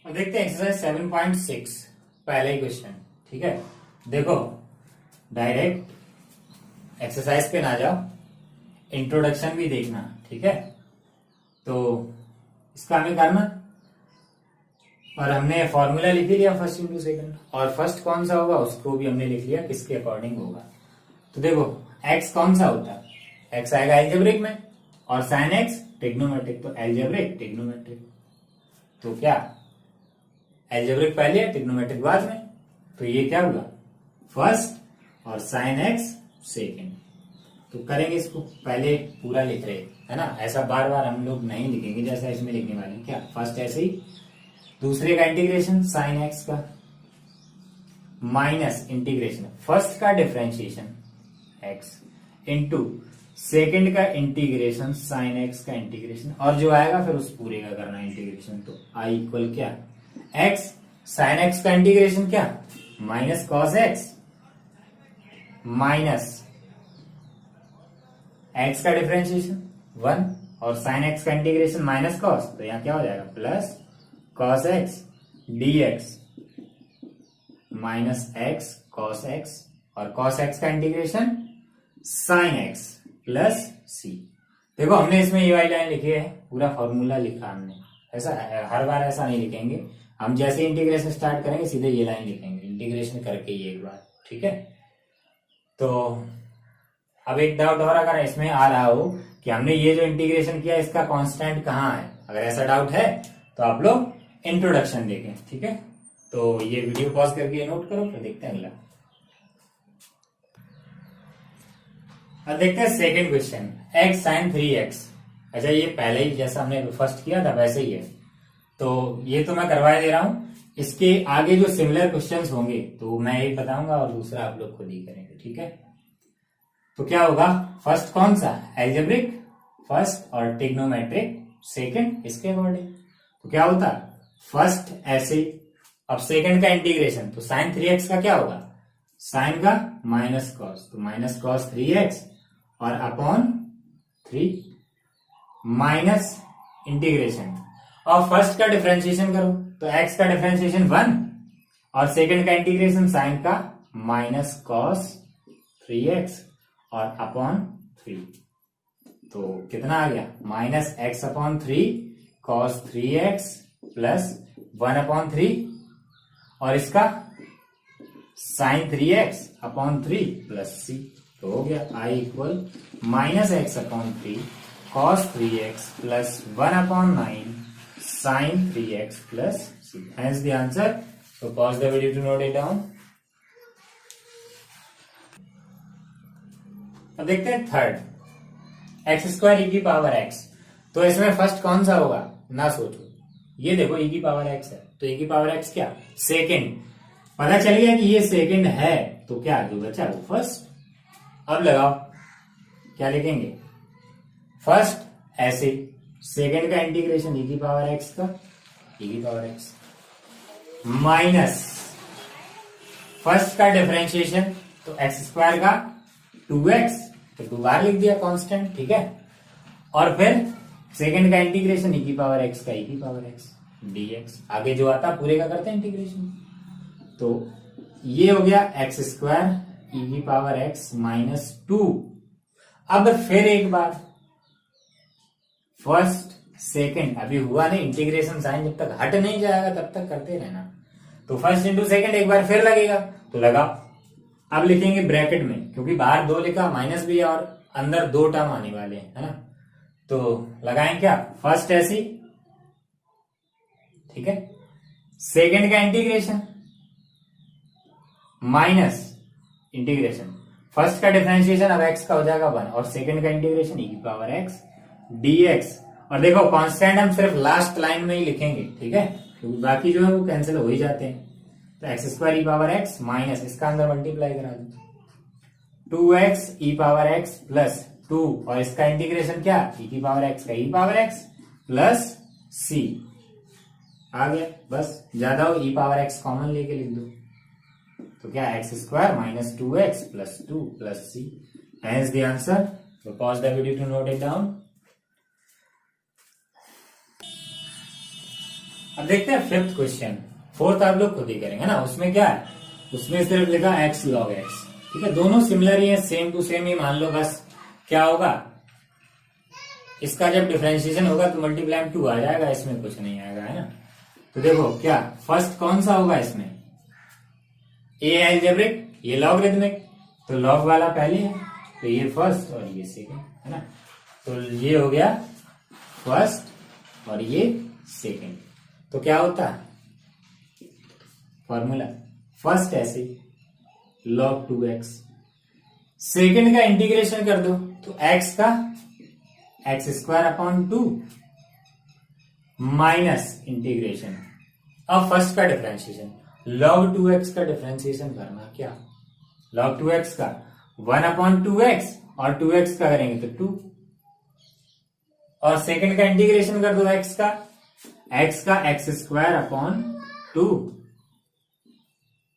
अब देखते हैं एक्सरसाइज 7.6 पहला ही क्वेश्चन। ठीक है, देखो डायरेक्ट एक्सरसाइज पे ना जाओ, इंट्रोडक्शन भी देखना। ठीक है, तो इसका हमें करना, और हमने फॉर्मूला लिख लिया फर्स्ट इंटू सेकंड, और फर्स्ट कौन सा होगा उसको भी हमने लिख लिया किसके अकॉर्डिंग होगा। तो देखो एक्स कौन सा होता है, एक्स आएगा एल्जेब्रिक में, और साइन एक्स ट्रिग्नोमेट्रिक, तो एल्जेब्रिक ट्रिग्नोमेट्रिक। तो क्या एल्जेब्रिक पहले ट्रिग्नोमेट्रिक बाद में, तो ये क्या होगा फर्स्ट और साइन एक्स सेकेंड। तो करेंगे इसको, पहले पूरा लिख रहे है ना, ऐसा बार बार हम लोग नहीं लिखेंगे जैसा इसमें लिखने वाले हैं। क्या फर्स्ट ऐसे ही, दूसरे का इंटीग्रेशन साइन एक्स का माइनस इंटीग्रेशन फर्स्ट का डिफरेंशिएशन एक्स इंटू सेकेंड का इंटीग्रेशन साइन एक्स का इंटीग्रेशन, और जो आएगा फिर उस पूरे का करना इंटीग्रेशन। तो आई इक्वल क्या एक्स साइन एक्स का इंटीग्रेशन क्या minus cos x minus x का डिफरेंशिएशन 1 और साइन एक्स का इंटीग्रेशन माइनस कॉस, तो यहां क्या हो जाएगा plus cos x dx minus x cos x, और कॉस एक्स का integration sine x plus c. देखो हमने इसमें ये वाली लाइन लिखी है, पूरा फॉर्मूला लिखा हमने, ऐसा हर बार ऐसा नहीं लिखेंगे हम, जैसे इंटीग्रेशन स्टार्ट करेंगे सीधे ये लाइन लिखेंगे इंटीग्रेशन करके ये एक बार। ठीक है, तो अब एक डाउट और अगर इसमें आ रहा हो कि हमने ये जो इंटीग्रेशन किया इसका कांस्टेंट कहाँ है, अगर ऐसा डाउट है तो आप लोग इंट्रोडक्शन देखें। ठीक है, तो ये वीडियो पॉज करके नोट करो, फिर देखते हैं अगला। अब देखते हैं second question, x sign 3x। अच्छा ये पहले ही जैसा हमने फर्स्ट किया था वैसे ही है, तो ये तो मैं करवा दे रहा हूं, इसके आगे जो सिमिलर क्वेश्चंस होंगे तो मैं एक बताऊंगा और दूसरा आप लोग खुद ही करेंगे। ठीक है, तो क्या होगा फर्स्ट कौन सा एल्जेब्रिक फर्स्ट और ट्रिग्नोमेट्रिक सेकंड इसके अकॉर्डिंग। तो क्या होता फर्स्ट ऐसे, अब सेकंड का इंटीग्रेशन तो साइन 3x का क्या होगा साइन का माइनस कॉस, तो माइनस कॉस 3x और अपॉन 3 माइनस इंटीग्रेशन, और फर्स्ट का डिफरेंशिएशन करो तो x का डिफरेंशिएशन 1 और सेकंड का इंटीग्रेशन साइन का माइनस कॉस 3x और अपॉन 3, तो कितना आ गया minus X upon 3 cos 3x plus 1 upon 3, और इसका sign 3x upon 3 plus C, तो हो गया I equal minus X upon 3 cos 3x plus 1 upon 9 sine 3x plus C, hence the answer. So pause the video to note it down. अब देखते हैं third x square ई की power x. तो इसमें first कौन सा होगा ना सोचो, ये देखो ई की पावर एक्स है, तो ई की पावर एक्स क्या सेकंड, पता चल गया कि ये सेकंड है, तो क्या जो बचा वो फर्स्ट। अब लगाओ क्या लिखेंगे फर्स्ट ऐसे, सेकंड का इंटीग्रेशन ई की पावर एक्स का ई की पावर एक्स माइनस फर्स्ट का डिफरेंशिएशन तो एक्स स्क्वायर का 2x, तो 2 बार लिख दिया कांस्टेंट। ठीक है, और फिर सेकंड का इंटीग्रेशन ई की पावर एक्स का ई की पावर एक्स dx, आगे जो आता पूरे का करते हैं इंटीग्रेशन, तो ये हो गया एक्स स्क्वायर ई की पावर एक्स माइनस 2। अब फिर एक बार फर्स्ट सेकंड, अभी हुआ नहीं इंटीग्रेशन साइन जब तक हट नहीं जाएगा तब तक करते रहना, तो फर्स्ट इंटू सेकंड एक बार फिर लगेगा, तो लगा। अब लिखेंगे ब्रैकेट में, क्योंकि बाहर 2 लिखा माइनस भी है और अंदर 2 टर्म आने वाले हैं, है ना, तो लगाएं क्या फर्स्ट ऐसी, ठीक है, सेकंड का इंटीग्रेशन माइनस इंटीग्रेशन फर्स्ट का डिफरेंशिएशन, अब एक्स का हो जाएगा 1 और सेकंड का इंटीग्रेशन ई की पावर एक्स dx, और देखो कांस्टेंट हम सिर्फ लास्ट लाइन में ही लिखेंगे। ठीक है, क्योंकि बाकी जो है वो कैंसिल हो ही जाते हैं, तो एक्स स्क्वायर ई पावर एक्स माइनस इसका अंदर मल्टीप्लाई करा दो 2x ई पावर एक्स प्लस 2, और इसका इंटीग्रेशन क्या ई की पावर एक्स का ई पावर एक्स प्लस सी, आ गया बस, ज्यादा हो ई पावर एक्स कॉमन लेके लिख दो, तो क्या x square minus 2x plus 2 plus C, hence the answer. So pause the video to note it down. अब देखते हैं फिफ्थ क्वेश्चन। फोर्थ आप लोग खुद ही करेंगे ना, उसमें क्या है, उसमें सिर्फ लिखा x log x। ठीक है, दोनों सिमिलर ही है, सेम टू सेम ही मान लो। बस क्या होगा, इसका जब डिफरेंशिएशन होगा तो मल्टीप्लाई 2 आ जाएगा, इसमें कुछ नहीं आएगा, है ना। तो देखो क्या फर्स्ट कौन सा होगा इसमें, ए एल्जेब्रिक, ये लॉगरिथमिक, तो लॉग वाला पहले है, तो ये फर्स्ट और ये सेकंड, है ना। तो ये हो गया फर्स्ट और ये सेकंड। तो क्या होता है फॉर्मूला, फर्स्ट ऐसे log 2x, सेकंड का इंटीग्रेशन कर दो तो x का x² 2 माइनस इंटीग्रेशन, अब फर्स्ट का डिफरेंशिएशन log 2x का डिफरेंशिएशन करना, क्या log 2x का 1/2x और 2x का करेंगे तो 2, और सेकंड का इंटीग्रेशन कर दो x का x² 2,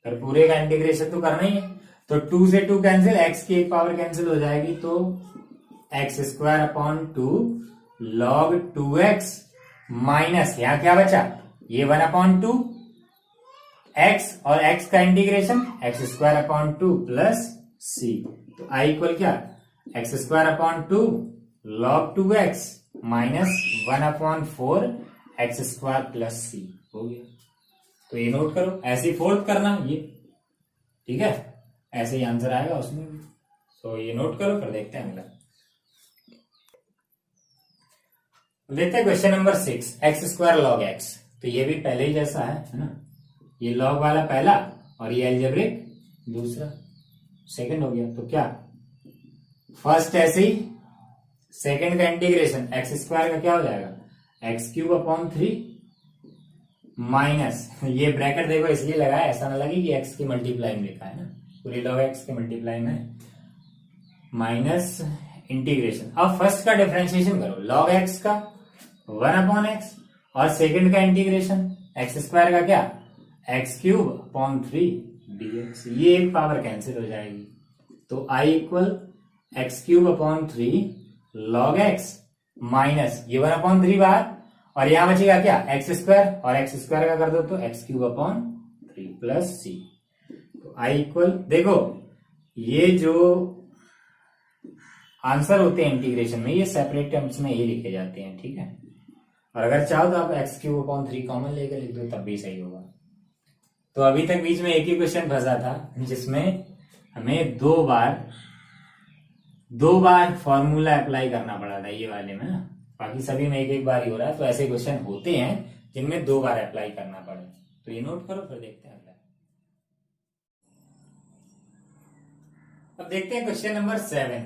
फिर पूरे का इंटीग्रेशन तो करना ही है। तो 2 से 2 कैंसिल, x की एक पावर कैंसिल हो जाएगी, तो x² 2 log 2x माइनस यहां क्या बचा, ये 1/2 x और x का इंटीग्रेशन x² 2 प्लस c, तो i इक्वल क्या, x² 2 log 2x minus 1/4 x² plus c हो गया। तो ये नोट करो, ऐसे ही फोल्ड करना ये, ठीक है, ऐसे ही आंसर आएगा उसमें भी। तो ये नोट करो, फिर देखते हैं अगला। देखते हैं question number 6, x² log x। तो ये भी पहले ही जैसा है ना, ये लॉग वाला पहला और ये एल्जेब्रिक दूसरा, सेकंड हो गया। तो क्या फर्स्ट ऐसे ही, सेकंड का इंटीग्रेशन x² का क्या हो जाएगा, x³ 3 माइनस, ये ब्रैकेट देखो इसलिए लगाया, ऐसा ना लगे कि x की मल्टीप्लाई में लिखा है ना, पूरी log x के मल्टीप्लाई में, माइनस इंटीग्रेशन। अब फर्स्ट का डिफरेंशिएशन करो, log x का 1/x और सेकंड का इंटीग्रेशन x² का क्या, x³ 3 dx, ये एक पावर कैंसिल हो जाएगी, तो i equal x³ 3 log x minus ये 1/3 बाहर, और यहां बचेगा क्या, x² और x² का कर दो तो x³ 3 प्लस c, तो i इक्वल, देखो ये जो आंसर होते हैं इंटीग्रेशन में, ये सेपरेट टर्म्स में ही लिखे जाते हैं, ठीक है। और अगर चाहो तो आप x³ 3 कॉमन लेकर लिख दो, तब भी सही होगा। तो अभी तक बीच में एक ही क्वेश्चन फंसा था, जिसमें हमें दो बार फॉर्मूला अप्लाई करना पड़ा था, ये वाले में ना, बाकी सभी में एक एक बार ही हो रहा है। तो ऐसे क्वेश्चन होते हैं जिनमें 2 बार अप्लाई करना पड़े, तो ये नोट करो, फिर देखते हैं अगला। अब देखते हैं question number 7,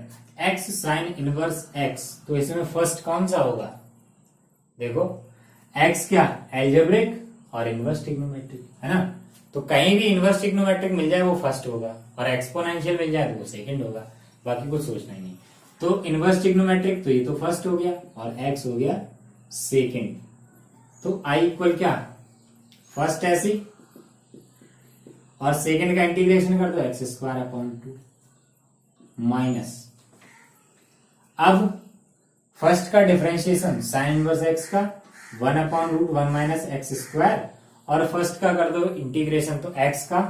x sin inverse x। तो इसमें फर्स्ट कौन सा होगा, देखो x क्या, एल्जेब्रिक और इनवर्स ट्रिग्नोमेट्रिक, है ना। तो कहीं भी इनवर्स ट्रिग्नोमेट्रिक मिल जाए वो फर्स्ट होगा, और एक्सपोनेंशियल मिल जाए तो वो सेकंड होगा, बाकी कुछ सोचना ही नहीं। तो इनवर्स ट्रिग्नोमेट्रिक, तो ये तो फर्स्ट हो गया और x हो गया सेकंड। तो i इक्वल क्या, फर्स्ट ऐसे और सेकंड का इंटीग्रेशन कर दो x² 2 माइनस, अब फर्स्ट का डिफरेंशिएशन साइन इनवर्स x का 1/√1 माइनस x², और फर्स्ट का कर दो इंटीग्रेशन तो x का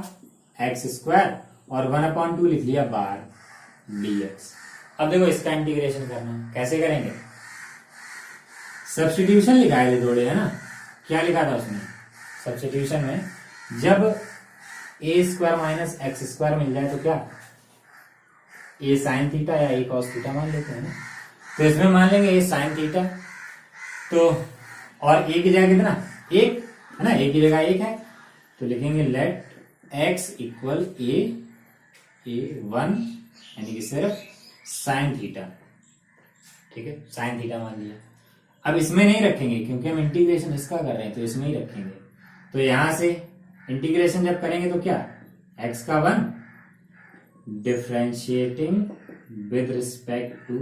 x² और 1/2 लिख लिया बाहर dx। अब देखो इसका इंटीग्रेशन करना, कैसे करेंगे, सब्स्टिट्यूशन लिखा है थोड़े, है ना। क्या लिखा था उसमें सब्स्टिट्यूशन में, जब a² माइनस x² मिल जाए तो क्या, a sin थीटा या a cos थीटा मान लेते हैं ना। तो इसमें मान लेंगे a sin थीटा, तो और a की जगह कितना, 1 है ना, a की जगह 1 है, तो लिखेंगे लेट x इक्वल a1, यानी कि सिर्फ साइन थीटा, ठीक है, साइन थीटा मान लिया। अब इसमें नहीं रखेंगे क्योंकि हम इंटीग्रेशन इसका कर रहे हैं, तो इसमें ही रखेंगे। तो यहां से इंटीग्रेशन जब करेंगे तो क्या, x का 1 differentiating with respect to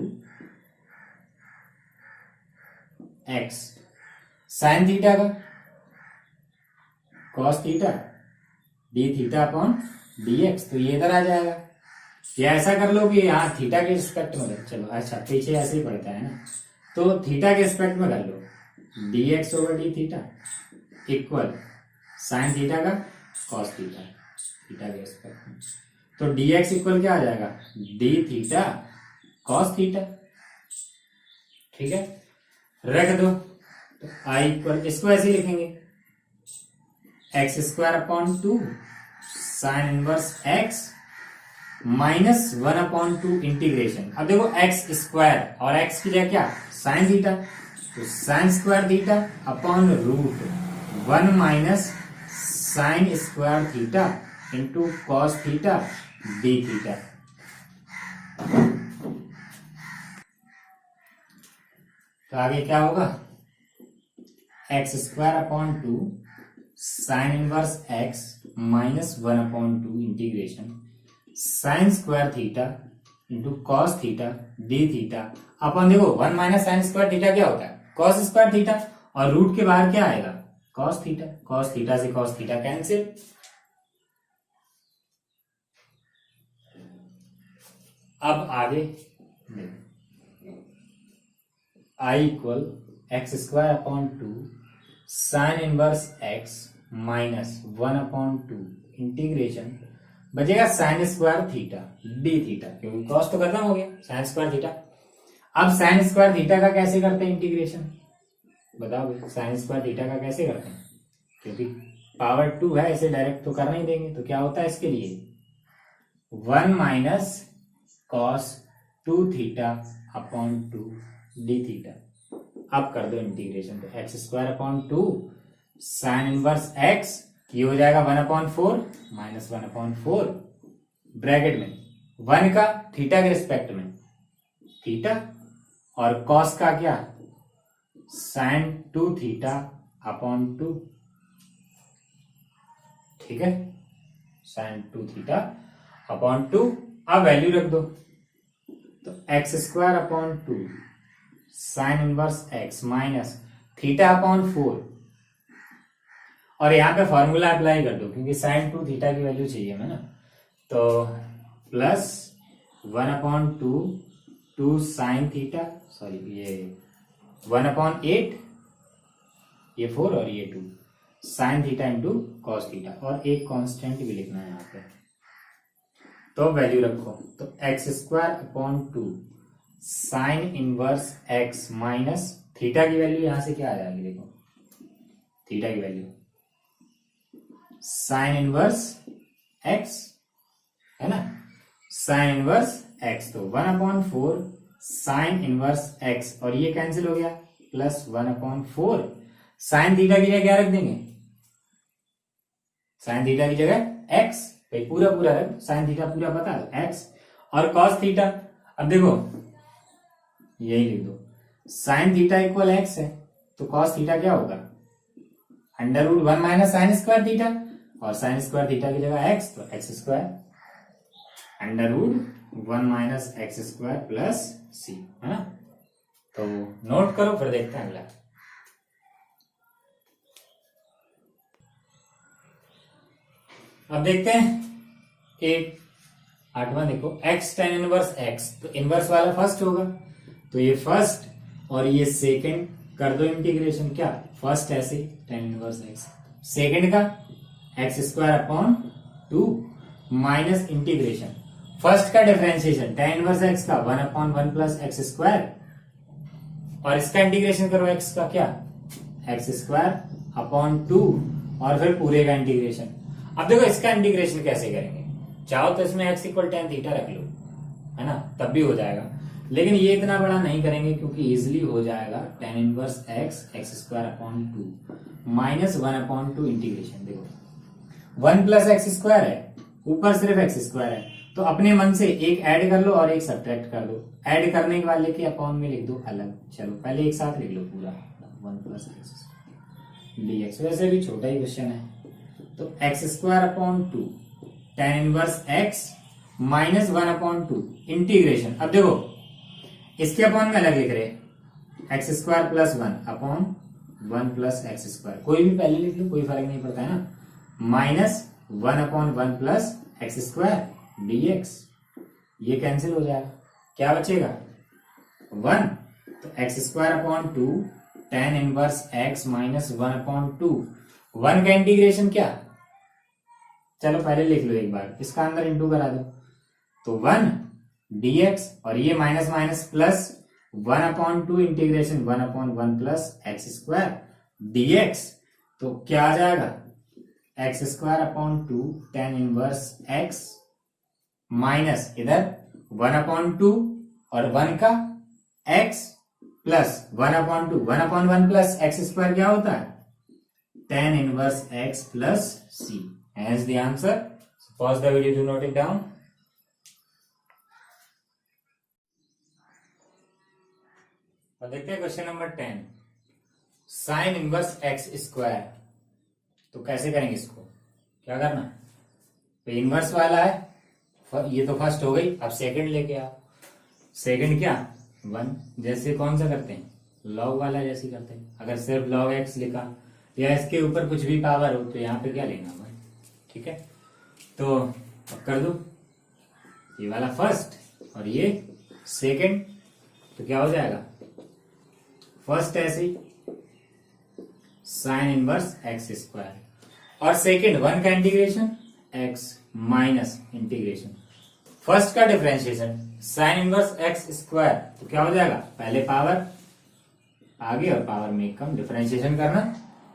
x, sine theta का cos theta d theta upon dx, तो ये इधर आ जाएगा। या ऐसा कर लो कि यहाँ थीटा के रिस्पेक्ट में, चलो अच्छा पीछे ऐसे ही पड़ता है ना, तो थीटा के रिस्पेक्ट में कर लो dx over d theta equal sign theta का कॉस थीटा, थीटा के रिस्पेक्ट में। तो dx इक्वल क्या आ जाएगा, d थीटा कॉस थीटा। ठीक है, रख दो। तो i इक्वल, इसको ऐसे ही लिखेंगे, X square upon 2 sine inverse x minus 1/2 integration. अब देखो एक्स स्क्वायर और x की जगह क्या, साइन थीटा, तो sine square theta upon root 1 minus sine square theta into cos theta D theta. तो आगे क्या होगा, X square upon 2 sine inverse x minus 1/2 integration sine square theta into cos theta D theta upon, देखो 1 minus sine square theta क्या होता है, cos square theta, और root के बाहर क्या आएगा, कॉस थीटा, कॉस थीटा से कॉस थीटा कैंसिल। अब आगे i equal X square upon 2 sine inverse x minus 1/2 integration, बचेगा sine square theta D theta, क्योंकि कॉस तो खत्म हो गया, साइन स्क्वायर थीटा। अब साइन स्क्वायर थीटा का कैसे करते हैं इंटीग्रेशन, बताओ साइन स्क्वायर थीटा का कैसे करते हैं, क्योंकि पावर 2 है, इसे डायरेक्ट तो कर नहीं देंगे, तो क्या होता है इसके लिए 1 minus cos 2 theta upon 2 D theta. अब कर दो इंटीग्रेशन, तो X square upon 2 sine inverse x, ये हो जाएगा 1/4 माइनस 1/4 ब्रैकेट में 1 का थीटा के रिस्पेक्ट में थीटा, और कॉस का क्या साइन 2 थीटा अपॉन 2। ठीक है, साइन 2 थीटा अपॉन 2। अब वैल्यू रख दो, तो X square upon 2 sine inverse x minus theta upon 4, और यहां पे फॉर्मूला अप्लाई कर दो क्योंकि साइन 2 थीटा की वैल्यू चाहिए हमें ना, तो प्लस 1/2 2 साइन थीटा, सॉरी ये 1/8, ये 4 और ये 2 sine theta into cos theta, और एक कांस्टेंट भी लिखना है यहाँ पे, तो वैल्यू रखो, तो X square upon 2 sine inverse x minus theta की वैल्यू यहां से क्या आ जाएगी, देखो थीटा की वैल्यू साइन इनवर्स एक्स है ना, साइन इनवर्स एक्स, तो 1/4 साइन इनवर्स एक्स, और ये कैंसिल हो गया, प्लस 1/4 साइन थीटा की जगह क्या रख देंगे, साइन थीटा की जगह एक्स, भाई पूरा पूरा रख, साइन थीटा पूरा पता है एक्स, और कॉस थीटा, अब देखो यही लिख दो, साइन थीटा इक्वल एक्स है, तो कॉस थीटा क्या होगा √1 माइनस साइन स्क्वायर थीटा, और साइन स्क्वायर थीटा की जगह एक्स, तो X square √1 minus x square plus C, है ना। तो नोट करो, फिर देखते हैं अगला। अब देखते हैं एक 8वां, देखो x tan इनवर्स x, तो इनवर्स वाला फर्स्ट होगा, तो ये फर्स्ट और ये सेकंड कर दो इंटीग्रेशन, क्या फर्स्ट ऐसे tan इनवर्स x, सेकंड का x square upon 2 minus integration first का डिफरेंशिएशन tan इनवर्स x का 1/1 प्लस एक्स स्क्वायर, और इसका इंटीग्रेशन करो x का क्या एक्स स्क्वायर अपॉन 2, और फिर पूरे का इंटीग्रेशन। अब देखो इसका इंटीग्रेशन कैसे करेंगे, चाहो तो इसमें x इक्वल tan थीटा रख लो, है ना, तब भी हो जाएगा, लेकिन ये इतना बड़ा नहीं करेंगे क्योंकि इजिली हो जाएगा tan inverse x x square upon 2 minus 1/2 integration, देखो 1 प्लस एक्स स्क्वायर है, ऊपर सिर्फ एक्स स्क्वायर है, तो अपने मन से एक ऐड कर लो और एक सब्ट्रैक्ट कर दो, ऐड करने के वाले के अपॉन में लिख दो अलग, चलो पहले एक साथ लिख लो पूरा 1 प्लस एक्स dx, वैसे भी छोटा ही क्वेश्चन है, तो X square upon 2 tan inverse x minus 1/2 integration. अब देखो इसके अपॉन में अलग लिख रहे, x square plus 1 upon 1 plus x square, कोई भी पहले लिख लो, कोई फर्क नहीं पड़ता है ना, minus 1/1 plus x square dx, ये कैंसिल हो जाएगा, क्या बचेगा 1, तो X square upon 2 tan inverse x minus 1/2, 1 का इंटीग्रेशन क्या, चलो पहले लिख लो एक बार, इसका अंदर इंटू करा दो, तो 1 dx और ये minus minus plus 1/2 integration 1/1 plus x square dx, तो क्या आ जाएगा x² 2 tan inverse x minus इधर 1/2 और 1 का x plus 1/2 1/1 plus x square क्या होता है tan inverse x plus c, hence the answer. Pause the video to note it down. और देखते हैं question number 10, sign inverse X square. तो कैसे करेंगे इसको, क्या करना, तो इनवर्स वाला है, ये तो फर्स्ट हो गई, अब सेकंड लेके आओ। सेकंड क्या 1, जैसे कौन सा करते हैं लॉग वाला जैसे करते हैं, अगर सिर्फ लॉग एक्स लिखा या इसके ऊपर कुछ भी पावर हो तो यहाँ पे क्या लेना भाई, ठीक है। तो अब कर दो, ये वाला फर्स्ट और ये सेकंड, तो क्या हो जाएगा फर्स्ट ऐसे साइन इनवर्स एक्स स्क्वायर और सेकंड 1 का integration X minus integration first का differentiation sine inverse X square, तो क्या हो जाएगा पहले पावर आगे और पावर में कम, डिफरेंशिएशन करना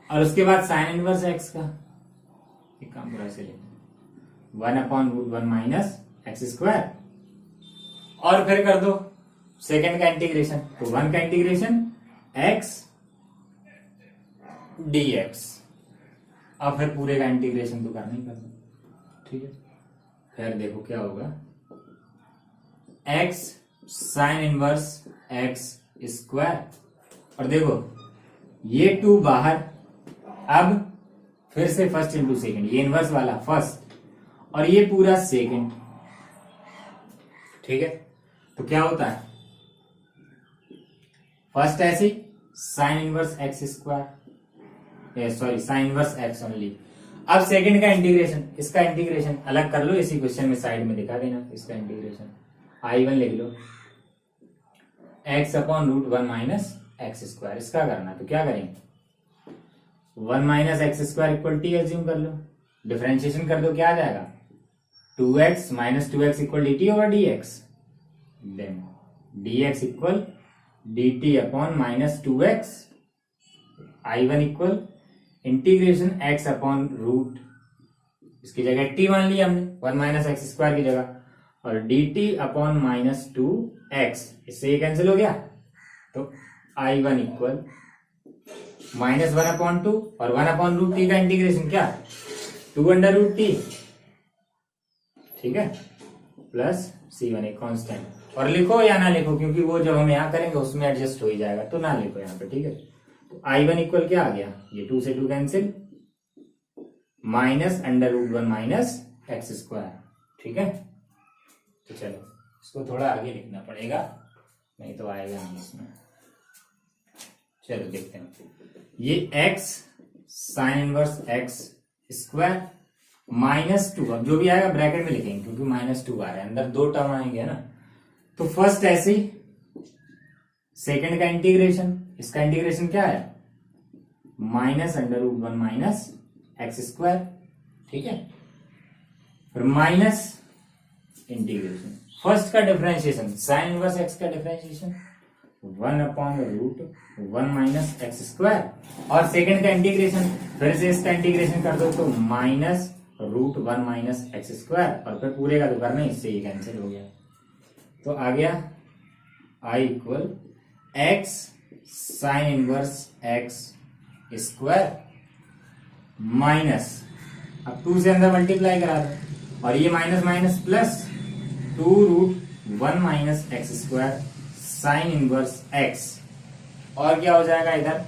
और उसके बाद साइन इनवर्स एक्स का एक काम पूरा ऐसे लेना 1/√1 माइनस एक्स स्क्वायर और फिर कर दो सेकंड का इंटीग्रेशन, तो 1 का इंटीग्रेशन x dx, अब फिर पूरे का इंटीग्रेशन तो करना ही करना, ठीक है। फिर देखो क्या होगा x sign inverse x square और देखो ये 2 बाहर, अब फिर से फर्स्ट इंटू सेकेंड, ये इनवर्स वाला फर्स्ट और ये पूरा सेकेंड, ठीक है। तो क्या होता है फर्स्ट ऐसे sine inverse X square, sorry sine inverse x only. अब सेकंड का इंटीग्रेशन, इसका इंटीग्रेशन अलग कर लो, इसी क्वेश्चन में साइड में दिखा देना, इसका इंटीग्रेशन I1 लिख लो x/√1 माइनस एक्स स्क्वायर, इसका करना, तो क्या करेंगे 1 minus x square equal t assume कर लो, डिफरेंशिएशन कर दो, क्या आ जाएगा 2x minus 2x equal dt over dx, then dx equal dt upon minus 2x, I1 equal integration x upon root, इसकी जगह t मान लिया हमने 1 माइनस एक्स स्क्वायर की जगह, और dt अपॉन माइनस 2x, इससे ये कैंसिल हो गया, तो I1 इक्वल माइनस 1/2 और 1/√t का इंटीग्रेशन क्या 2√t, ठीक है, प्लस C1 एक कांस्टेंट, और लिखो या ना लिखो क्योंकि वो जब हम यहाँ करेंगे उसमें एडजस्ट हो ही जाएगा, तो ना लिखो यहाँ पे, ठीक है। तो I1 इक्वल क्या आ गया, ये 2 से 2 cancel, minus √1 minus x square, ठीक है। तो चलो इसको थोड़ा आगे लिखना पड़ेगा, नहीं तो आएगा नहीं इसमें। चलो देखते हैं, ये x sign inverse X square minus 2, अब जो भी आएगा ब्रैकेट में लिखेंगे क्योंकि -2 आ रहा है, अंदर 2 टर्म आएंगे ना। तो फर्स्ट ऐसे ही सेकंड का इंटीग्रेशन, इसका इंटीग्रेशन क्या है माइनस √1 माइनस एक्स स्क्वायर, ठीक है, फिर माइनस इंटीग्रेशन फर्स्ट का डिफरेंशिएशन साइन इनवर्स एक्स का डिफरेंशिएशन 1/√1 माइनस एक्स स्क्वायर, और सेकंड का इंटीग्रेशन फिर से इसका इंटीग्रेशन कर दो तो -√1 माइनस एक्स स्क्वायर, और फिर पूरे का तो करना ही, इससे ये कैंसिल हो गया, तो आ गया I equal x sign inverse X square minus, अब 2 से अंदर मल्टीप्लाई करा दो और ये minus minus plus 2√1 minus x square sine inverse x, और क्या हो जाएगा इधर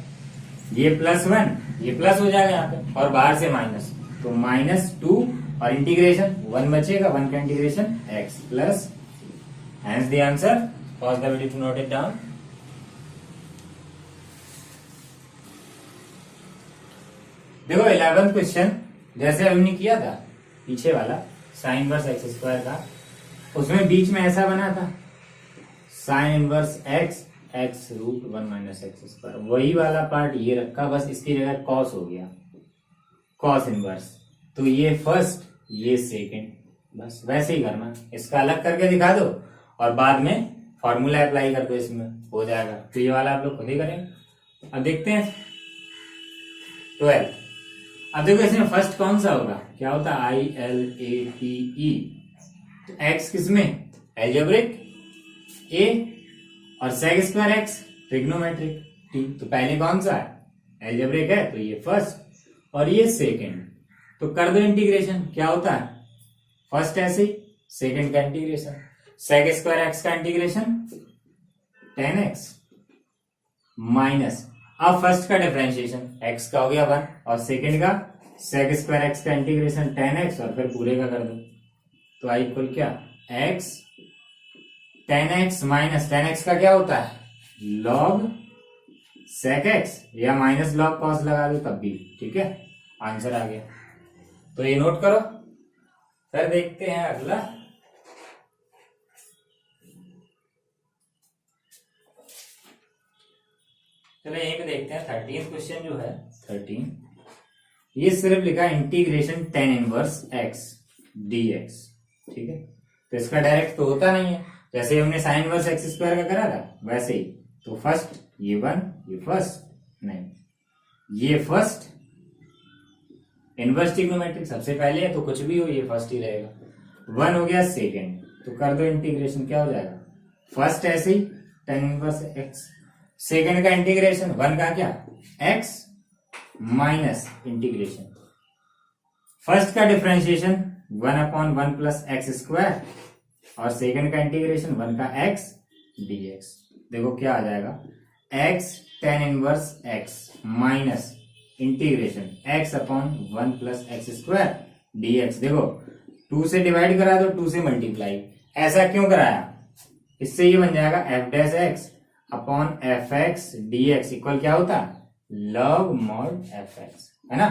ये +1, ये प्लस हो जाएगा यहाँ पे और बाहर से माइनस, तो -2 और इंटीग्रेशन 1 बचेगा, 1 का integration x plus, hence the answer. Pause the video to note it down. देखो 11th क्वेश्चन जैसे हमने किया था पीछे वाला साइन इनवर्स एक्स स्क्वायर का, उसमें बीच में ऐसा बना था sine inverse x√1 minus x square, वही वाला पार्ट ये रखा, बस इसकी जगह कॉस हो गया, कॉस इनवर्स। तो ये फर्स्ट ये सेकंड, बस वैसे ही करना, इसका अलग करके दिखा दो और बाद में फॉर्मूला अप्लाई कर दो, इसमें हो जाएगा। तो ये वाला आप लोग खुद ही करेंगे। अब देखते हैं 12। अब देखो इसमें फर्स्ट कौन सा होगा, क्या होता है ILATE। तो x किसमें, एल्जेब्रिक A, और sec square x trigonometric T। तो पहले कौन सा है, एल्जेब्रिक है, तो ये फर्स्ट और ये सेकंड। तो कर दो इंटीग्रेशन, क्या होता है फर्स्ट ऐसे ही, सेकंड का इंटीग्रेशन, sec स्क्वायर x का इंटीग्रेशन 10x माइनस, अब फर्स्ट का डिफरेंशिएशन x का हो गया 1 और सेकंड का sec स्क्वायर x का इंटीग्रेशन 10x और फिर पूरे का कर दो। तो आई इक्वल क्या, x 10x माइनस 10x का क्या होता है log sec x, या माइनस log cos लगा दो तब भी ठीक है, आंसर आ गया। तो ये नोट करो। फिर देखते हैं अगला। चलो यहीं पे देखते हैं 13th क्वेश्चन जो है 13, ये सिर्फ लिखा integration tan inverse x dx, ठीक है। तो इसका डायरेक्ट तो होता नहीं है, जैसे हमने साइन इनवर्स एक्स स्क्वायर का करा था वैसे ही। तो फर्स्ट ये 1, ये फर्स्ट नहीं, ये फर्स्ट इनवर्स ट्रिग्नोमेट्रिक सबसे पहले है, तो कुछ भी हो ये फर्स्ट ही रहेगा। 1 हो गया सेकंड, तो कर दो इंटीग्रेशन, क्या हो जाएगा फर्स्ट ऐसे ही tan इनवर्स x, सेकंड का इंटीग्रेशन 1 का क्या x माइनस इंटीग्रेशन, फर्स्ट का डिफरेंशिएशन 1/1 प्लस एक्स स्क्वायर और सेकंड का इंटीग्रेशन 1 का x dx। देखो क्या आ जाएगा x tan inverse x minus integration x/1 plus x square dx। देखो 2 से डिवाइड करा दो, 2 से मल्टीप्लाई, ऐसा क्यों कराया, इससे ये बन जाएगा f dash x upon F x D x equal क्या होता है लॉग मॉड एफ एक्स, है ना।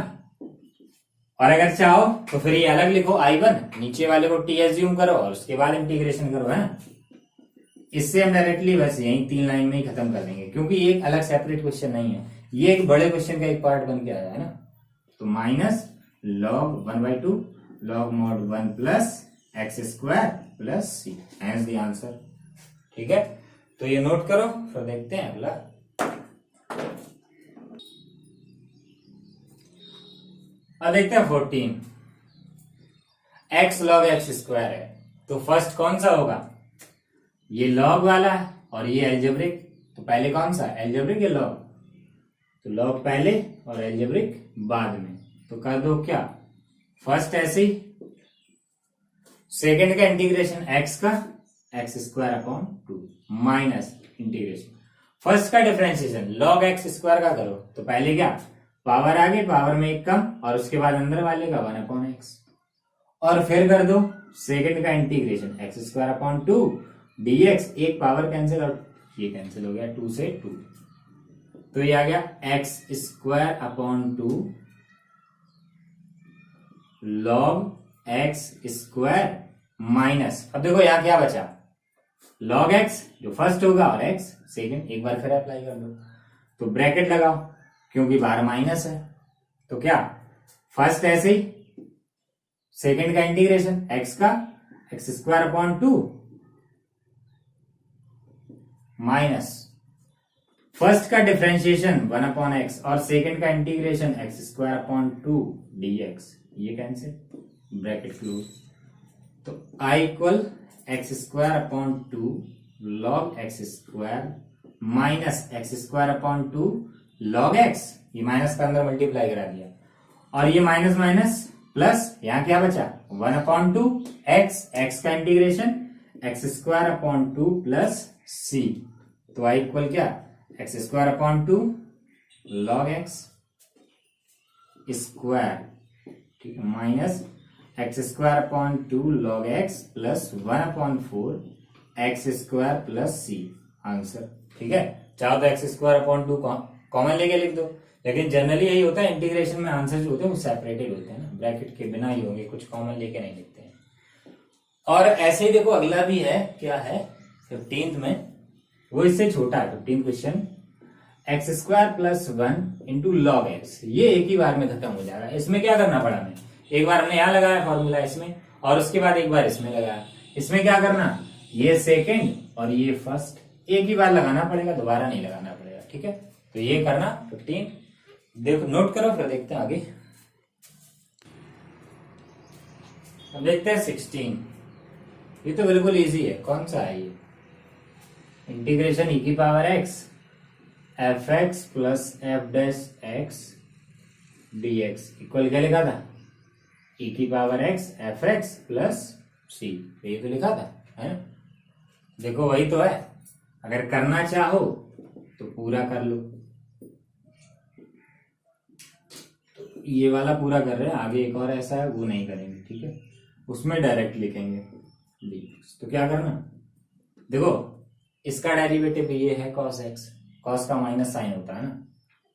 और अगर चाहो तो फिर ये अलग लिखो I1, नीचे वाले को t एज्यूम करो और उसके बाद इंटीग्रेशन करो, है ना। इससे हम डायरेक्टली बस यही 3 लाइन में ही खत्म कर देंगे, क्योंकि ये एक अलग सेपरेट क्वेश्चन नहीं है, ये एक बड़े क्वेश्चन का एक पार्ट बन के आया है ना। तो minus log 1/2 log mod 1 plus x square plus c, hence the answer, ठीक है। तो ये नोट करो, फिर देखते हैं अगला। अब देखते हैं 14, x log x स्क्वायर है, तो फर्स्ट कौन सा होगा, ये लॉग वाला है और ये एल्जेब्रिक। तो पहले कौन सा एल्जेब्रिक या लॉग, तो लॉग पहले और एल्जेब्रिक बाद में। तो कर दो क्या फर्स्ट ऐसे ही, सेकंड का इंटीग्रेशन x का x square upon 2 minus integration, first का डिफरेंशिएशन log x स्क्वायर का करो। तो पहले क्या पावर आगे, पावर में एक कम और उसके बाद अंदर वाले का 1/x, और फिर कर दो सेकंड का integration X square upon 2 dx, एक पावर कैंसिल और ये कैंसिल हो गया 2 से 2, तो ये आ गया x square upon 2 log x square minus, अब देखो यहां क्या बचा log x जो फर्स्ट होगा और x सेकंड, एक बार फिर अप्लाई कर दो। तो ब्रैकेट लगाओ क्योंकि बाहर माइनस है, तो क्या फर्स्ट ऐसे ही, सेकंड का इंटीग्रेशन x का x square upon 2 minus first का डिफरेंशिएशन 1/x और सेकंड का integration X square upon 2 dx, ये कैंसिल, ब्रैकेट क्लोज। तो i equal X square upon 2 log X square minus x square upon 2 log x, ये minus का अंदर multiply करा दिया, और ये माइनस माइनस प्लस, यहां क्या बचा 1/2 एक्स का integration X square upon 2 plus C. तो आई इक्वल क्या x square upon 2 log X square, ठीक है, minus x square upon 2 log X plus 1/4 X square plus सी, आंसर, ठीक है। चाहो तो एक्स स्क्वायर अपॉन 2 कॉमन लेके लिख दो, लेकिन जनरली यही होता है इंटीग्रेशन में आंसर जो होते हैं वो सेपरेटेड होते हैं ना, ब्रैकेट के बिना ही होंगे, कुछ कॉमन लेके नहीं लिखते हैं। और ऐसे ही देखो अगला भी है, क्या है 15th में, वो इससे छोटा है 15th question, x square plus 1 × log x, ये एक ही बार में खत्म हो जाएगा। इसमें क्या करना पड़ा हमें, एक बार हमने यहां लगाया फॉर्मूला इसमें, और उसके बाद एक बार इसमें लगाया। इसमें क्या करना, ये सेकंड और ये फर्स्ट एक ही बार लगाना पड़ेगा, दोबारा नहीं लगाना पड़ेगा। ठीक है, तो ये करना 15। देखो नोट करो, फिर देखते हैं आगे। अब देखते हैं 16। ये तो बिल्कुल इजी है। कौन सा है ये, integration e⁻x fx plus f'(x) dx equal क्या लिखा था, e⁻x fx प्लस c, ये तो लिखा था, है? देखो वही तो है। अगर करना चाहो तो पूरा कर लो, तो ये वाला पूरा कर रहे हैं, आगे एक और ऐसा है वो नहीं करेंगे। ठीक है, उसमें डायरेक्ट लिखेंगे dx। तो क्या करना, देखो इसका डेरिवेटिव ये है cos x, cos का माइनस साइन होता है ना,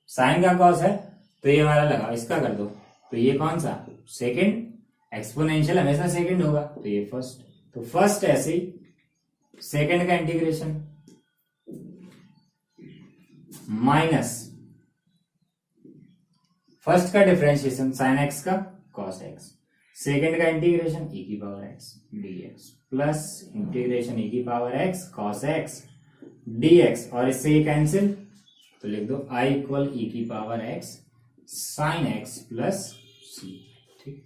साइन का cos है तो ये वाला लगा, इसका कर दो, तो ये कौन सा सेकंड, एक्सपोनेंशियल हमेशा सेकंड होगा, तो ये फर्स्ट, तो फर्स्ट ऐसे ही सेकंड का इंटीग्रेशन माइनस फर्स्ट का डिफरेंशिएशन साइन एक्स का cos x, सेकंड का integration e⁻x dx plus integration e⁻x cos x dx, और इससे ये कैंसिल, तो लिख दो i equal e⁻x sin x plus c। ठीक,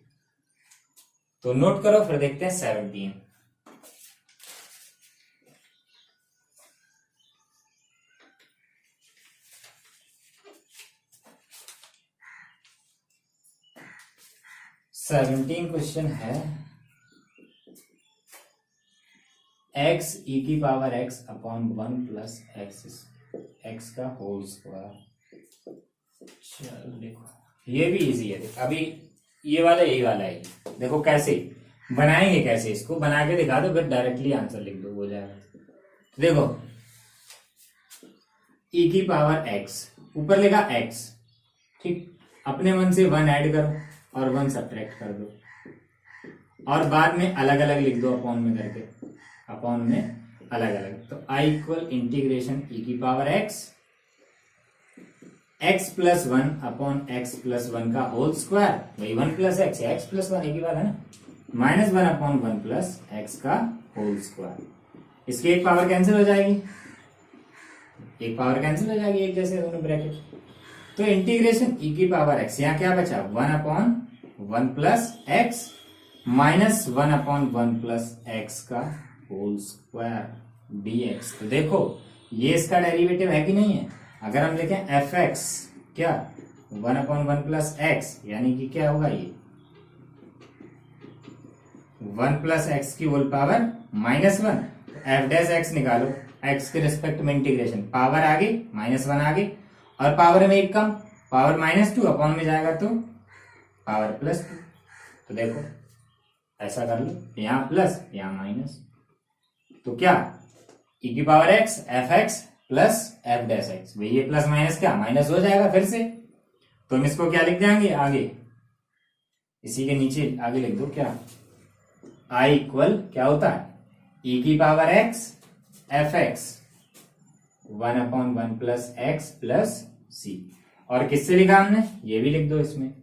तो नोट करो, फिर देखते हैं 17। क्वेश्चन है x e⁻x upon 1 plus x का होल स्क्वायर। चलो देखो ये भी इजी है। अभी ये वाला यही वाला है, देखो कैसे बनाएंगे, कैसे इसको बना के दिखा दो, फिर डायरेक्टली आंसर लिख दो, हो जाएगा। तो देखो e⁻x ऊपर लिखा x, ठीक, अपने मन से 1 ऐड करो और 1 सब्ट्रैक्ट कर दो, और बाद में अलग अलग लिख दो अपॉन में करके, अपॉन में अलग अलग। तो i equal integration e⁻x x plus 1 upon x plus 1 का होल स्क्वायर, वही 1 प्लस x या x प्लस 1 एक ही बात है ना, माइनस 1 अपॉन 1 प्लस x का होल स्क्वायर। इसकी एक पावर कैंसिल हो जाएगी, एक पावर कैंसिल हो जाएगी, एक जैसे दोनों ब्रैकेट। तो इंटीग्रेशन e⁻x, यहाँ क्या बचा 1 upon 1 plus x minus 1 upon 1 plus x का होल स्क्वायर dx। तो देखो ये इसका डेरिवेटिव है कि नहीं है। अगर हम लिखें fx क्या 1 अपॉन 1 प्लस x, यानी कि क्या होगा ये 1 प्लस x की होल पावर माइनस 1, f'(x) निकालो, x के रिस्पेक्ट में इंटीग्रेशन, पावर आगे -1 आगे, और पावर में एक कम, पावर -2 अपॉन में जाएगा तो पावर +2। तो देखो ऐसा कर लो, यहाँ प्लस यहाँ माइनस, तो क्या e⁻x fx प्लस f'(x), भाई ये प्लस माइनस क्या माइनस हो जाएगा फिर से, तो हम इसको क्या लिख देंगे आगे, इसी के नीचे आगे लिख दो क्या, i इक्वल क्या होता है e⁻x fx 1 upon 1 plus x plus c, और किससे लिखा हमने, ये भी लिख दो इसमें,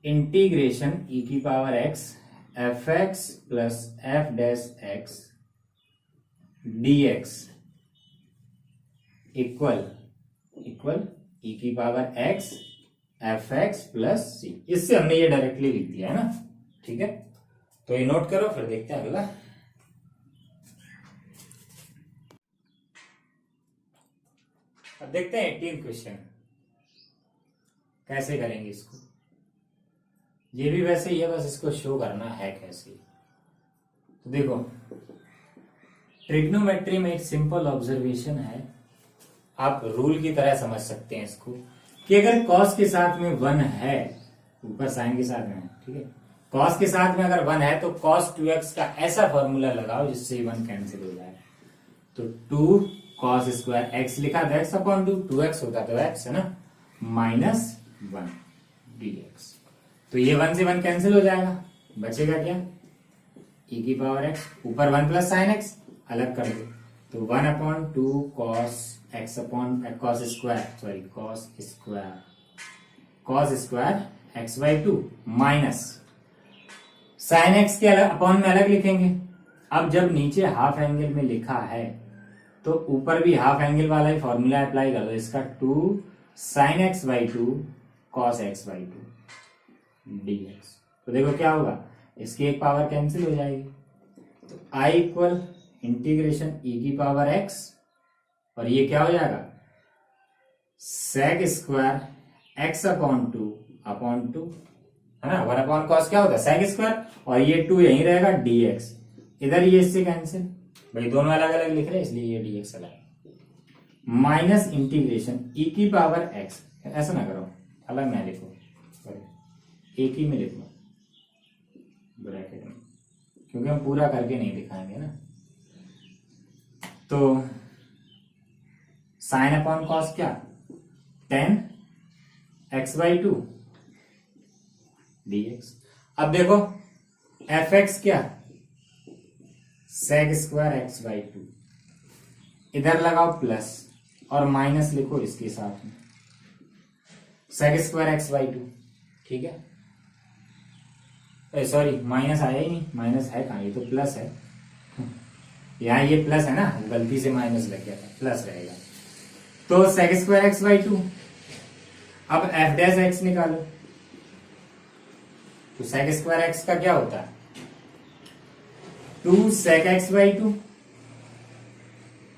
integration e⁻x fx plus f'(x) dx equal e⁻x fx plus c। इससे हमने ये डायरेक्टली लिख दिया है ना, ठीक है। तो ये नोट करो, फिर देखते हैं अगला। अब देखते हैं 18 क्वेश्चन कैसे करेंगे इसको। ये भी वैसे ही है, बस इसको शो करना है कैसे। तो देखो ट्रिग्नोमेट्री में एक सिंपल ऑब्जर्वेशन है, आप रूल की तरह समझ सकते हैं इसको, कि अगर कॉस के साथ में 1 है, ऊपर साइन के साथ में है, ठीक है, कॉस के साथ में अगर 1 है तो cos 2x का ऐसा फॉर्मूला लगाओ जिससे 1 कैंसिल हो जाए। तो 2 cos स्क्वायर x लिखा था x अपॉन 2x होता तो x है ना, -1 dx। तो ये 1 से 1 कैंसिल हो जाएगा, बचेगा क्या e⁻x, ऊपर 1 प्लस साइन x अलग कर दो, तो 1 upon 2 cos x upon cos square sorry cos square x by to minus sine x के अपॉन में अलग लिखेंगे। अब जब नीचे हाफ एंगल में लिखा है तो ऊपर भी हाफ एंगल वाला ही फॉर्मूला अप्लाई कर दो, इसका 2 sine x by to cos x by two dx। तो देखो क्या होगा, इसकी एक पावर कैंसिल हो जाएगी, तो i इक्वल इंटीग्रेशन e की पावर x और ये क्या हो जाएगा sec square x upon two है ना, 1 अपॉन कॉस क्या होता है सेक स्क्वायर और ये 2 यहीं रहेगा dx, इधर ये इससे कैंसिल, भाई दोनों अलग अलग लिख रहे हैं इसलिए ये dx अलग माइनस इंटीग्रेशन e की पावर x, ऐसा ना करो अलग ना लिखो एक ही में लिखो ब्रैकेट में, क्योंकि हम पूरा करके नहीं दिखाएंगे ना। तो साइन अपॉन कॉस क्या 10 एक्स बाई टू dx। अब देखो एफ एक्स क्या sec square x by two, इधर लगाओ प्लस और माइनस लिखो इसके साथ में sec square x by two, ठीक है। सॉरी माइनस आया ही नहीं, माइनस है कहाँ, ये तो प्लस है यहाँ ये प्लस है ना, गलती से माइनस लग गया था, प्लस रहेगा। तो sec square x by two, अब एफ डैश एक्स निकालो, तो सेक स्क्वायर एक्स का क्या होता है 2 sec x by two,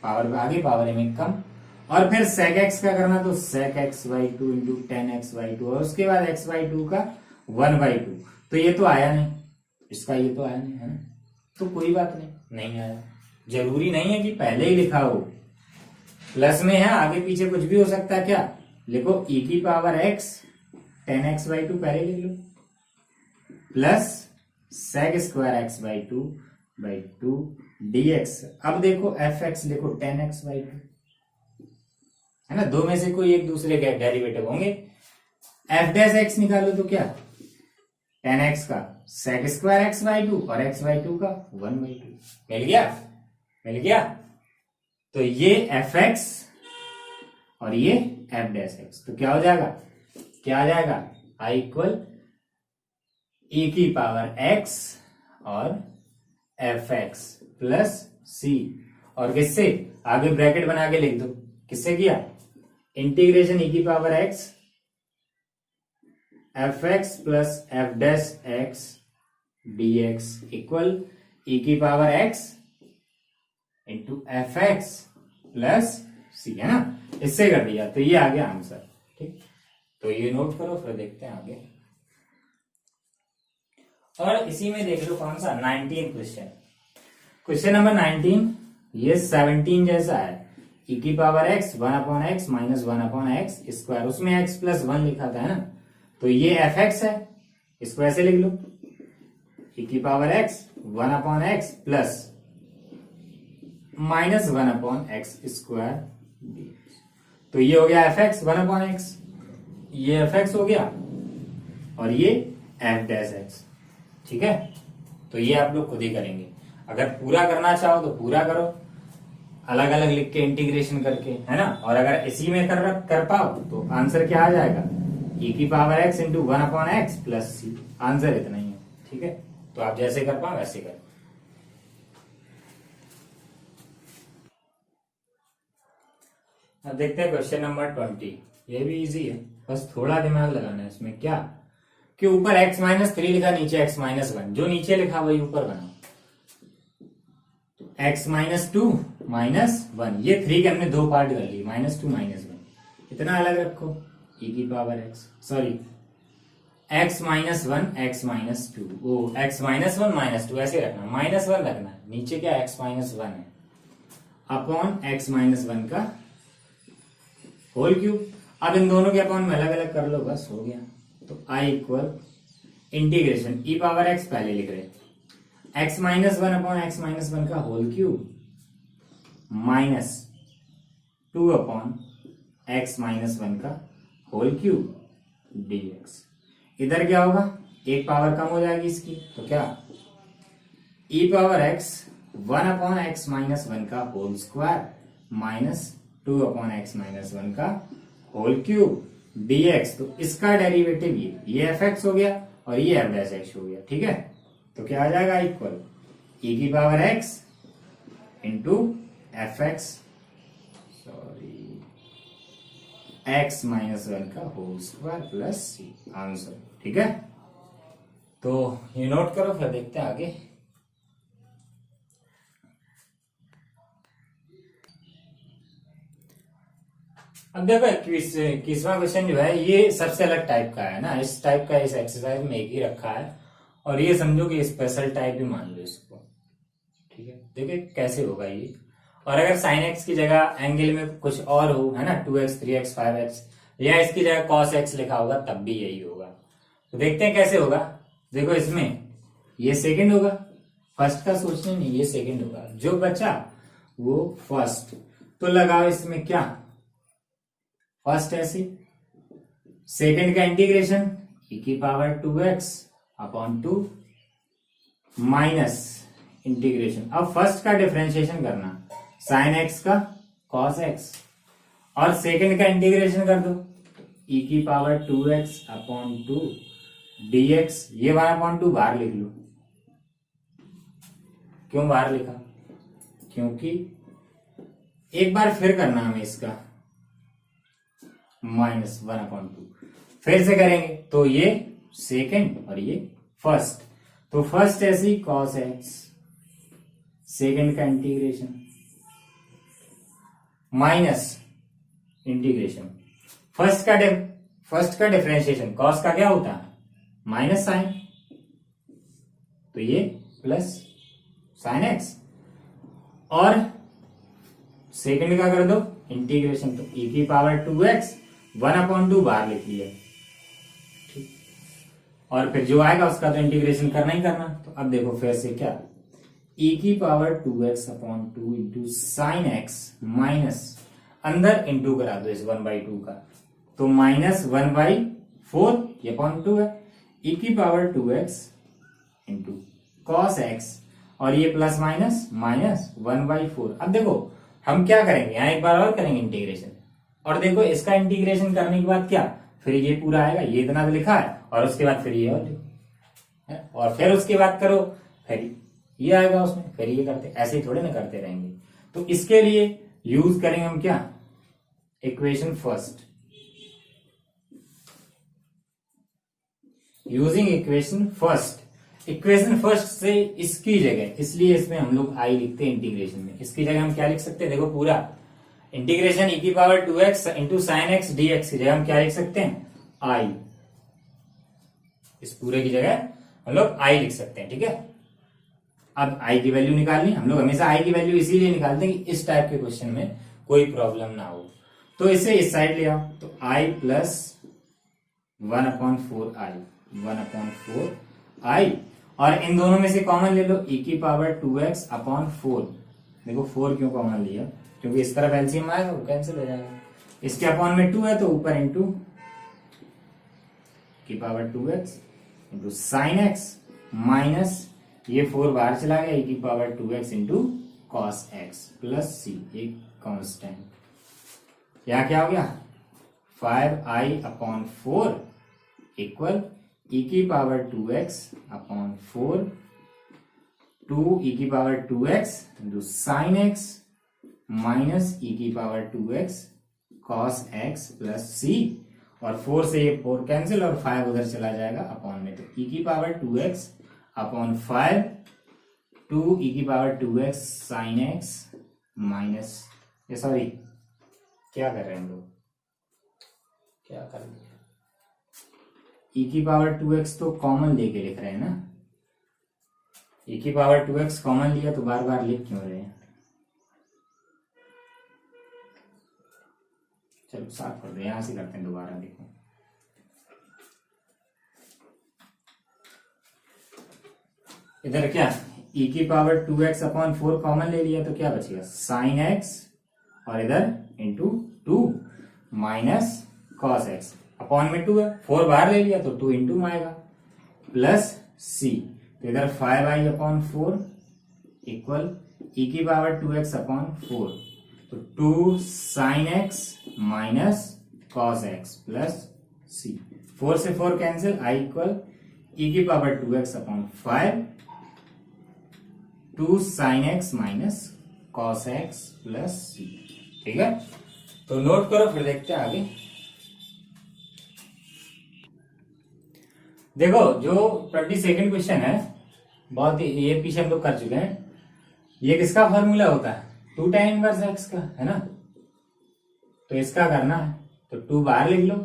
power आगे पावर में कम, और फिर सेक एक्स का करना तो sec x by two into 10 x by two, और उसके बाद एक्स बाई टू का 1 बाई टू। तो ये तो आया नहीं, इसका ये तो आया नहीं है ना, तो कोई बात नहीं आया, जरूरी नहीं है कि पहले ही लिखा हो, प्लस में है आगे पीछे कुछ भी हो सकता है, क्या लिखो e की power x 10 x by two पहले लिख लो plus sec square x by two dx। अब देखो एफ एक्स लिखो 10 एक्स बाई टू, है ना, दो में से कोई एक दूसरे के डेरिवेटिव होंगे। एफ डैश एक्स निकालो तो क्या 10 एक्स का sec square x by two और एक्स बाई टू का 1 बाई टू, मिल गया। तो ये एफ एक्स और ये एफ डैश एक्स, तो क्या हो जाएगा, क्या आ जाएगा आई इक्वल e की पावर x और एफ एक्स प्लस सी, और किससे आगे ब्रैकेट बना के लिख दो, किससे किया इंटीग्रेशन e की power x F X plus F dash X dx equal e की power x into F X plus C, है ना, इससे कर दिया, तो ये आ गया आंसर। ठीक, तो ये नोट करो, फिर देखते हैं आगे। और इसी में देख लो कौन सा 19 क्वेश्चन नंबर 19, ये 17 जैसा है, e की power x 1 upon x minus 1 upon x square, उसमें x प्लस 1 लिखा था, है ना, तो ये एफ एक्स है, इसको ऐसे लिख लो e की power x 1 upon X plus minus 1 upon x square, तो ये हो गया एफ एक्स 1 अपॉन एक्स, ये एफ एक्स हो गया और ये एफ डैश एक्स। ठीक है, तो ये आप लोग खुद ही करेंगे, अगर पूरा करना चाहो तो पूरा करो अलग अलग लिख के इंटीग्रेशन करके, है ना, और अगर इसी में कर पाओ तो आंसर क्या आ जाएगा e की power x into 1 upon X plus सी, आंसर इतना ही है। ठीक है, तो आप जैसे कर पाओ वैसे कर। अब देखते हैं क्वेश्चन नंबर 20, ये भी इजी है, बस थोड़ा दिमाग लगाना है इसमें। क्या कि ऊपर x माइनस 3 लिखा, नीचे x माइनस 1, जो नीचे लिखा वही ऊपर बनाओ, तो x माइनस 2 माइनस 1, ये 3 के हमने दो पार्ट कर लिए, माइनस 2 माइनस 1, इतना अलग रखो e की power x, sorry x minus 1 x minus 2, ओ x माइनस 1 माइनस 2 ऐसे रखना, माइनस 1 रखना, नीचे क्या x माइनस 1 है अपॉन x माइनस 1 का होल क्यूब। अब इन दोनों के अपॉन में अलग अलग कर लो, बस हो गया। तो i equal integration e power x पहले लिख रहे x minus 1 upon x minus 1 का whole cube minus 2 upon x minus 1 का होल क्यूब dx। इधर क्या होगा, एक पावर कम हो जाएगी इसकी, तो क्या e power x 1 upon x minus 1 का होल स्क्वायर माइनस 2/x-1 का होल क्यूब dx। तो इसका डेरिवेटिव ये fx हो गया और ये f' हो गया। ठीक है, तो क्या आ जाएगा इक्वल e की power x into fx x-1 का होल स्क्वायर प्लस सी आंसर। ठीक है, तो ये नोट करो, फिर देखते हैं आगे। अब देखो 21वां क्वेश्चन जो है ये सबसे अलग टाइप का है ना, इस टाइप का इस एक्सरसाइज में एक ही रखा है और ये समझो कि स्पेशल टाइप ही मान लो इसको। ठीक है, देखिए कैसे होगा ये। और अगर साइन एक्स की जगह एंगल में कुछ और हो, है ना, 2x 3x 5x, या इसकी जगह cos x लिखा होगा तब भी यही होगा। तो देखते हैं कैसे होगा। देखो इसमें ये सेकंड होगा, फर्स्ट का सोचने नहीं, ये सेकंड होगा, जो बचा वो फर्स्ट। तो लगाओ इसमें क्या, फर्स्ट ऐसे, सेकंड का इंटीग्रेशन e की पावर 2x/2 माइनस इंटीग्रेशन, अब फर्स्ट का डिफरेंशिएशन करना, साइन एक्स का कॉस एक्स, और सेकंड का इंटीग्रेशन कर दो e की पावर 2x/2 dx। ये 1/2 बाहर लिख लो। क्यों बाहर लिखा, क्योंकि एक बार फिर करना हमें इसका माइनस 1/2, फिर से करेंगे तो ये सेकंड और ये फर्स्ट। तो फर्स्ट ऐसी कॉस एक्स, सेकंड का इंटीग्रेशन माइनस इंटीग्रेशन, फर्स्ट का डिफरेंशिएशन, कॉस का क्या होता है माइनस साइन, तो ये प्लस साइन एक्स, और सेकंड का कर दो इंटीग्रेशन, तो e की पावर 2x 1/2 बाहर लिख लिया। ठीक, और फिर जो आएगा उसका तो इंटीग्रेशन करना ही करना। तो अब देखो फिर से क्या, e की power 2x/2 into sine X minus, अंदर इंटू करा दो इस 1/2 का, तो माइनस 1/4, ये अपॉन 2 है, e की power 2x into cos x, और ये प्लस माइनस माइनस 1/4। अब देखो हम क्या करेंगे, यहां एक बार और करेंगे इंटीग्रेशन, और देखो इसका इंटीग्रेशन करने के बाद क्या, फिर ये पूरा आएगा, ये इतना तो लिखा है, और उसके बाद फिर ये और फिर उसके बाद करो, फिर ये आएगा उसमें, फिर ये करते, ऐसे ही थोड़े ना करते रहेंगे। तो इसके लिए यूज करेंगे हम क्या, equation first, using equation first. Equation first से इसकी जगह, इसलिए इसमें हम लोग आई लिखते हैं इंटीग्रेशन में, इसकी जगह हम क्या लिख सकते हैं, देखो पूरा इंटीग्रेशन e की power 2x into sine x dx की जगह हम क्या लिख सकते हैं, आई, इस पूरे की जगह हम लोग आई लिख सकते हैं। ठीक है, अब आई की वैल्यू निकालनी, हम लोग हमेशा आई की वैल्यू इसीलिए निकालते हैं कि इस टाइप के क्वेश्चन में कोई प्रॉब्लम ना हो। तो इसे इस साइड ले आओ, तो आई प्लस 1/4 आई, और इन दोनों में से कॉमन ले लो e की पावर 2x/4। देखो 4 क्यों कॉमन लिया, क्योंकि इस तरफ एलसीएम आएगा वो कैंसिल हो जाएगा, इसके अपॉन में 2 है तो ऊपर इंटू की power 2x into sine X minus, ये 4 बाहर चला गया, e की power 2x into cos X plus C, एक कांस्टेंट, यहां क्या हो गया 5i/4 इक्वल e की पावर 2x/4 2 e की power 2x into sine X minus e की power 2x cos x plus c, और 4 से ये 4 कैंसिल और 5 उधर चला जाएगा अपॉन में, तो e की पावर 2x/5 2 e की power 2x sign X minus, ये सॉरी क्या कर रहे हैं हम लोग, क्या कर रहे हैं, e की पावर 2x तो कॉमन लेके लिख रहे हैं ना, e की पावर 2x कॉमन लिया तो बार बार लिख क्यों रहे हैं, चलो साफ कर दो, यहां से करते हैं दोबारा। देखो इधर क्या, e की पावर 2x/4 कॉमन ले लिया तो क्या बचेगा साइन एक्स, और इधर into 2 minus cos x, upon में 2 है, 4 बाहर ले लिया तो 2 इंटू में आएगा प्लस सी, तो इधर 5i/4 इक्वल e की पावर 2x/4, तो 2 sin x minus cos x plus c। 4 से 4 कैंसिल, i इक्वल e की power 2x upon 5 2 sin x minus cos x plus c। ठीक है, तो नोट करो, फिर देखते हैं आगे। देखो जो 22nd क्वेश्चन है, बहुत ही ये पीछे हम लोग कर चुके हैं। ये किसका फॉर्मूला होता है? 2 tan इनवर्स x का, है ना। तो इसका करना है तो 2 बाहर लिख लो,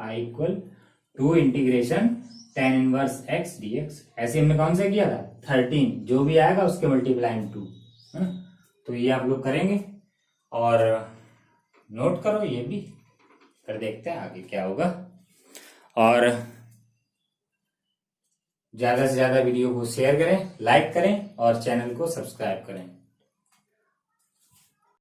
i equal 2 integration tan inverse x dx। ऐसे हमने कौन सा किया था? 13, जो भी आएगा उसके मल्टीप्लाइंग 2, है ना। तो ये आप लोग करेंगे और नोट करो ये भी, फिर देखते हैं आगे क्या होगा। और ज्यादा से ज्यादा वीडियो को शेयर करें, लाइक करें और चैनल को सब्सक्राइब करें।